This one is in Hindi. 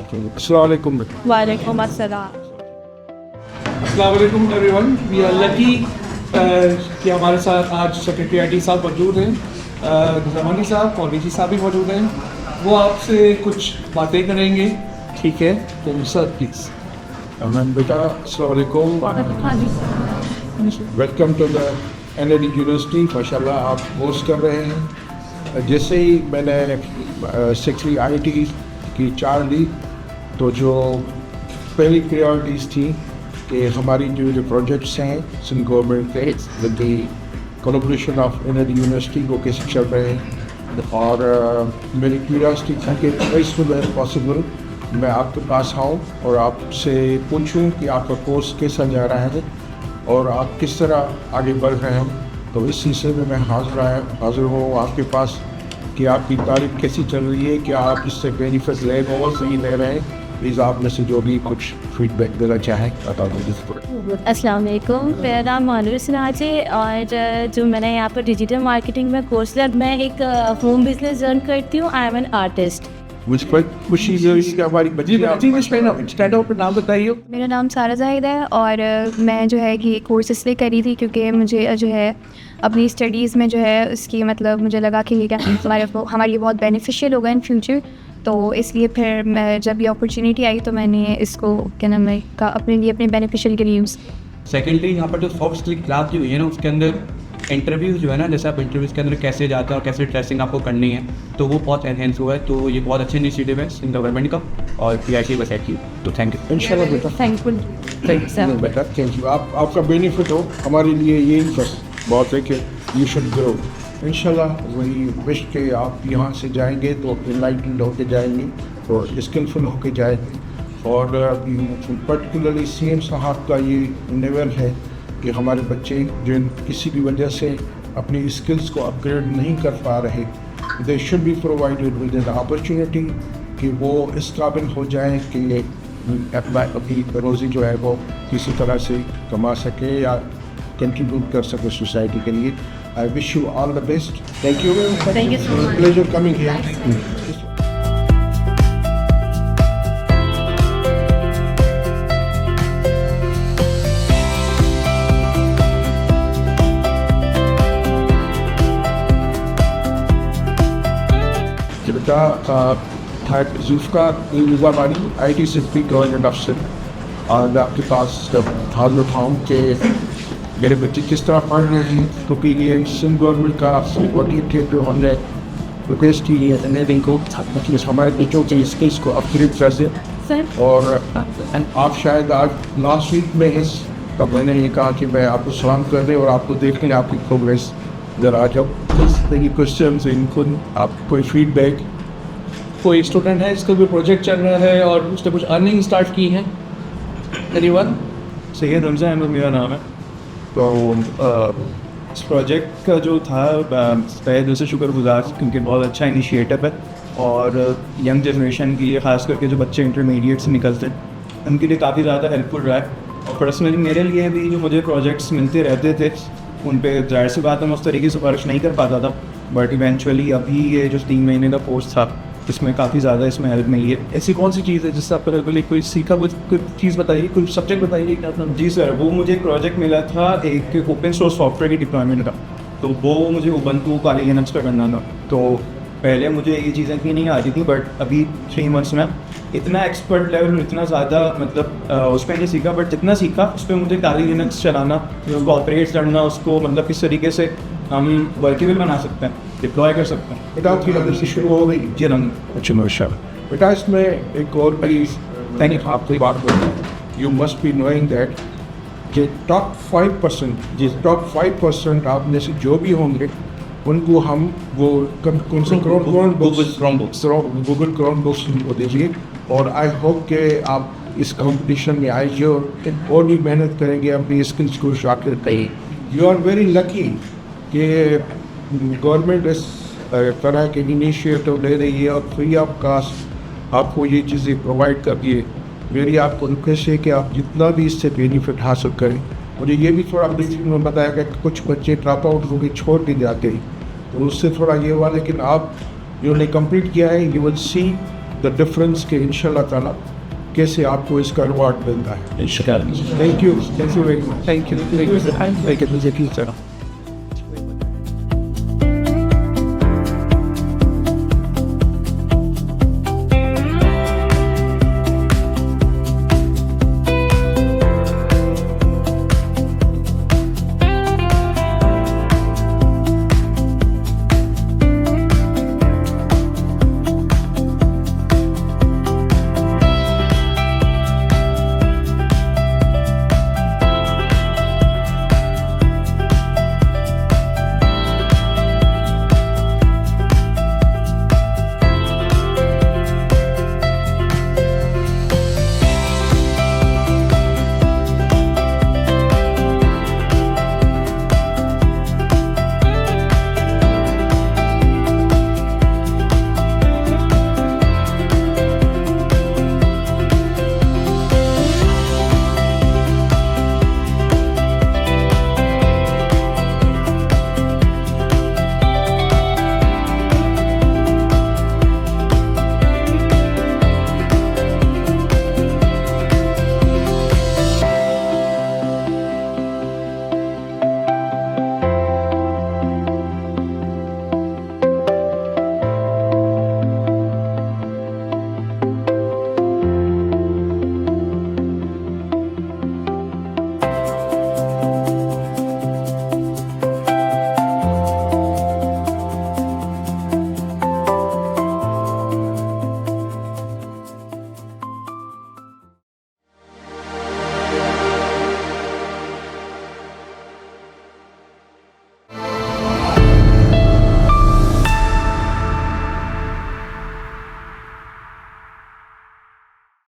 Assalamu alaikum. वालेकुम अस्सलाम। अस्सलाम वालेकुम एवरीवन। वी आर लकी कि हमारे साथ आज सेक्रेटरी आई टी साहब मौजूद हैं, जमानी साहब और वीजी साहब भी मौजूद हैं। वो आपसे कुछ बातें करेंगे, ठीक है? तो सर प्लीज़। बेटा अस्सलाम alaikum. Welcome to the NLD university. माशाल्लाह आप कोर्स कर रहे हैं। जैसे ही मैंने सेक्रेटरी IIT की चार्ज ली तो जो पहली प्रायोरिटीज़ थी कि हमारी जो प्रोजेक्ट्स हैं सिंध गवर्नमेंट के with the collaboration of NLD university वो कैसे चल रहे हैं, और मेरी क्यूरियोसिटी थी कि एज सुन एज पॉसिबल मैं आपके पास आऊँ और आपसे पूछूं कि आपका कोर्स कैसा जा रहा है और आप किस तरह आगे बढ़ रहे हैं। तो इस सिलसिले में मैं हाजिर हूँ आपके पास कि आपकी तारीफ कैसी चल रही है, क्या आप इससे बेनिफिट ले रहे हैं, सही ले रहे हैं। प्लीज़ आप में से जो भी कुछ फीडबैक देना चाहें बता दीजिए। अस्सलाम वालेकुम, मेरा नाम मानूर सिराज है और जो मैंने यहाँ पर डिजिटल मार्केटिंग में कोर्स लिया, मैं एक होम बिजनेस रन करती हूँ। I am an artist. मुझ खुशी जो इसकी हमारी बच्ची स्टैंड आउट पर नाम बताइए। मेरा नाम सारा जाहिद है और मैं जो है कि कोर्स इसलिए करी थी क्योंकि मुझे जो है अपनी स्टडीज़ में जो है उसकी मतलब मुझे लगा कि ये क्या हमारी बहुत बेनिफिशियल होगा इन फ्यूचर। तो इसलिए फिर मैं जब ये अपॉर्चुनिटी आई तो मैंने इसको क्या नाम है का अपने लिए अपने बेनिफिशियल के लिए यूज़। सेकेंडली यहाँ पर जो सॉफ्ट स्किल क्लास जो हुई है ना, उसके अंदर इंटरव्यू जो है ना, जैसे आप इंटरव्यूज़ के अंदर कैसे जाते हैं और कैसे ड्रेसिंग आपको करनी है, तो वो बहुत एनहेंस हुआ है। तो ये बहुत अच्छी इनिशिएटिव है सिंध गवर्नमेंट का और PIC बस की। तो थैंक यू। इंशाल्लाह बेटा, थैंकफुल सर। बेटा थैंक यू। आपका बेनिफिट हो हमारे लिए यही बस बहुत है कि यू शुड ग्रो। इंशाल्लाह वही विश के आप यहाँ से जाएंगे तो इनलाइटेंड होके जाएंगे और स्किलफुल होके जाएंगे। और पर्टिकुलरली CM साहब का ये नेवर है कि हमारे बच्चे जिन किसी भी वजह से अपनी स्किल्स को अपग्रेड नहीं कर पा रहे, they should be provided with an opportunity कि वो इस काबिल हो जाएं कि अपनी रोज़ी जो है वो किसी तरह से कमा सके या कंट्रीब्यूट कर सके सोसाइटी के लिए। I wish you all the best. Thank you. Thank you so much. Pleasure coming here. बेटा Zulfiqar Nizamani IT secretary government officer, और आपके पास हाजिर उठाऊँ कि मेरे बच्चे किस तरह पढ़ रहे हैं, क्योंकि ये सिंध गवर्नमेंट का सपोर्टिव थे तो हमने रिक्वेस्ट की है NLD को हमारे बच्चों के स्किल्स को अपग्रेड कर दें। सर और आप शायद आज लास्ट वीक में इस तब मैंने ये कहा कि मैं आपको सलाम कर दें और आपको देख लें आपकी प्रोग्रेस इधर आ जाओ। क्वेश्चन इनको आप कोई फीडबैक। कोई स्टूडेंट है जिसका भी प्रोजेक्ट चल रहा है और उसने कुछ अर्निंग स्टार्ट की है? एनीवन? सैयद हमजा अहमद मेरा नाम है। तो इस प्रोजेक्ट का जो था पहले दिल से शुक्रगुजार क्योंकि बहुत अच्छा इनिशिएटिव है और यंग जनरेशन के लिए ख़ास करके जो बच्चे इंटरमीडिएट से निकलते हैं उनके लिए काफ़ी ज़्यादा हेल्पफुल रहा है। और पर्सनली मेरे लिए भी जो मुझे प्रोजेक्ट्स मिलते रहते थे उन पे ज़ाहिर सी बात है मैं उस तरीके से वर्क नहीं कर पाता था, बट इवेंचुअली अभी ये जो 3 महीने का कोर्स था इसमें काफ़ी ज़्यादा इसमें हेल्प मिली है। ऐसी कौन सी चीज़ है जिससे आपको कोई सीखा, कोई चीज़ बताइए, कोई सब्जेक्ट बताइए क्या था? जी सर, वो मुझे एक प्रोजेक्ट मिला था एक ओपन सोर्स सॉफ्टवेयर की डिप्लॉयमेंट का। तो वो मुझे उबंटू काली लिनक्स पर करना था। तो पहले मुझे ये चीज़ें इतनी नहीं आती थी, बट अभी 3 मंथ्स में इतना एक्सपर्ट लेवल इतना ज़्यादा मतलब उस पर नहीं सीखा, बट जितना सीखा उस पर मुझे काली लिनक्स चलाना, उसको ऑपरेट करना, उसको मतलब किस तरीके से हम वर्केबल बना सकते हैं, डिप्लॉय कर सकते हैं। बेटा आपकी नज़र से शुरू हो गई जी रंग अच्छा माशा। बेटा इसमें एक और बड़ी थैंक आपकी बात बोलूँ, you must be knowing that कि टॉप 5% जिस टॉप 5% आप में से जो भी होंगे उनको हम वो कौन से गूगल क्रोम बुक्स उनको दीजिए। और आई होप कि आप इस कंपटीशन में आइए और भी मेहनत करेंगे, अपनी स्किल्स को शामिल करेंगे। यू आर वेरी लकी कि गवर्नमेंट इस तरह के इनिशिएटिव ले रही है और फ्री ऑफ कास्ट आपको ये चीज़ें प्रोवाइड कर रही है। मेरी आपको रिक्वेस्ट है कि आप जितना भी इससे बेनिफिट हासिल करें। मुझे ये भी थोड़ा ब्रीफिंग में बताया गया कि कुछ बच्चे ड्रॉप आउट होकर छोड़ भी जाते हैं, तो उससे थोड़ा ये हुआ। लेकिन आप जिन्होंने कंप्लीट किया है, you will see the difference के इंशाल्लाह ताला कैसे आपको इसका रिवॉर्ड मिलता है। इंशाल्लाह। Thank you very much. Thank you.